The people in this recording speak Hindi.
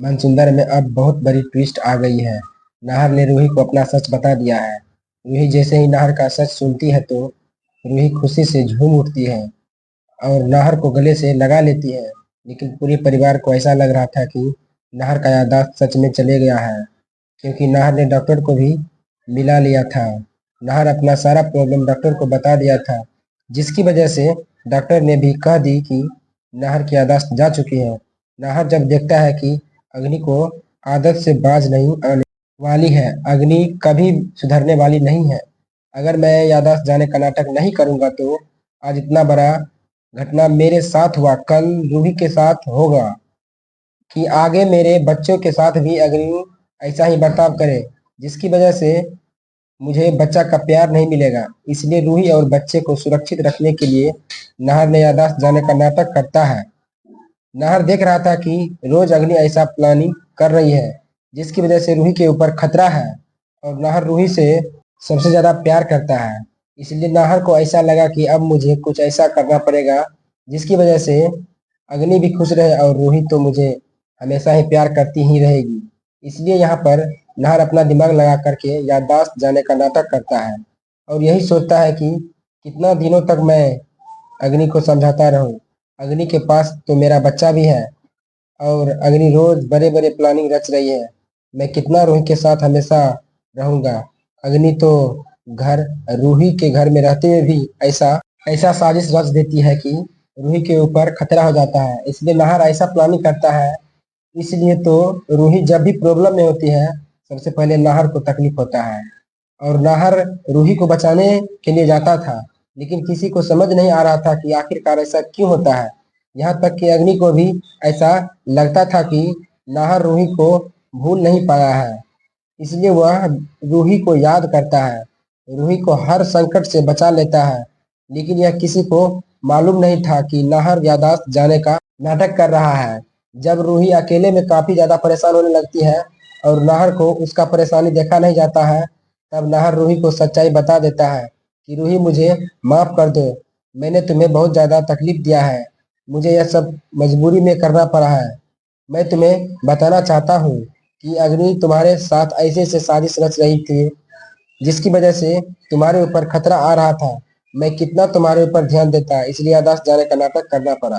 मनसुंदर में अब बहुत बड़ी ट्विस्ट आ गई है। नाहर ने रूही को अपना सच बता दिया है। रूही जैसे ही नाहर का सच सुनती है तो रूही खुशी से झूम उठती है और नाहर को गले से लगा लेती है। लेकिन पूरे परिवार को ऐसा लग रहा था कि नाहर का याददाश्त सच में चले गया है, क्योंकि नाहर ने डॉक्टर को भी मिला लिया था। नाहर अपना सारा प्रॉब्लम डॉक्टर को बता दिया था, जिसकी वजह से डॉक्टर ने भी कह दी कि नाहर की याददाश्त जा चुकी है। नाहर जब देखता है कि अग्नि को आदत से बाज नहीं आने वाली है, अग्नि कभी सुधरने वाली नहीं है। अगर मैं याददाश्त जाने का नाटक नहीं करूंगा तो आज इतना बड़ा घटना मेरे साथ हुआ, कल रूही के साथ होगा, कि आगे मेरे बच्चों के साथ भी अग्नि ऐसा ही बर्ताव करे, जिसकी वजह से मुझे बच्चा का प्यार नहीं मिलेगा। इसलिए रूही और बच्चे को सुरक्षित रखने के लिए नाहर ने याददाश्त जाने का नाटक करता है। नाहर देख रहा था कि रोज अग्नि ऐसा प्लानिंग कर रही है, जिसकी वजह से रूही के ऊपर खतरा है, और नाहर रूही से सबसे ज्यादा प्यार करता है। इसलिए नाहर को ऐसा लगा कि अब मुझे कुछ ऐसा करना पड़ेगा जिसकी वजह से अग्नि भी खुश रहे और रूही तो मुझे हमेशा ही प्यार करती ही रहेगी। इसलिए यहाँ पर नाहर अपना दिमाग लगा करके याददाश्त जाने का नाटक करता है और यही सोचता है कि कितना दिनों तक मैं अग्नि को समझाता रहूं। अग्नि के पास तो मेरा बच्चा भी है और अग्नि रोज बड़े बड़े प्लानिंग रच रही है। मैं कितना रूही के साथ हमेशा रहूंगा। अग्नि तो घर रूही के घर में रहते हुए भी ऐसा ऐसा साजिश रच देती है कि रूही के ऊपर खतरा हो जाता है। इसलिए नाहर ऐसा प्लानिंग करता है। इसलिए तो रूही जब भी प्रॉब्लम में होती है, सबसे पहले नाहर को तकलीफ होता है और नाहर रूही को बचाने के लिए जाता था, लेकिन किसी को समझ नहीं आ रहा था कि आखिरकार ऐसा क्यों होता है। यहाँ तक कि अग्नि को भी ऐसा लगता था कि नाहर रूही को भूल नहीं पाया है, इसलिए वह रूही को याद करता है, रूही को हर संकट से बचा लेता है। लेकिन यह किसी को मालूम नहीं था कि नाहर याददाश्त जाने का नाटक कर रहा है। जब रूही अकेले में काफी ज्यादा परेशान होने लगती है और नाहर को उसका परेशानी देखा नहीं जाता है, तब नाहर रूही को सच्चाई बता देता है कि रूही मुझे माफ कर दो, मैंने तुम्हें बहुत ज्यादा तकलीफ दिया है, मुझे यह सब मजबूरी में करना पड़ा है। मैं तुम्हें बताना चाहता हूँ कि अग्नि तुम्हारे साथ ऐसे से साजिश रच रही थी, जिसकी वजह से तुम्हारे ऊपर खतरा आ रहा था। मैं कितना तुम्हारे ऊपर ध्यान देता, इसलिए याददाश्त जाने का नाटक करना पड़ा।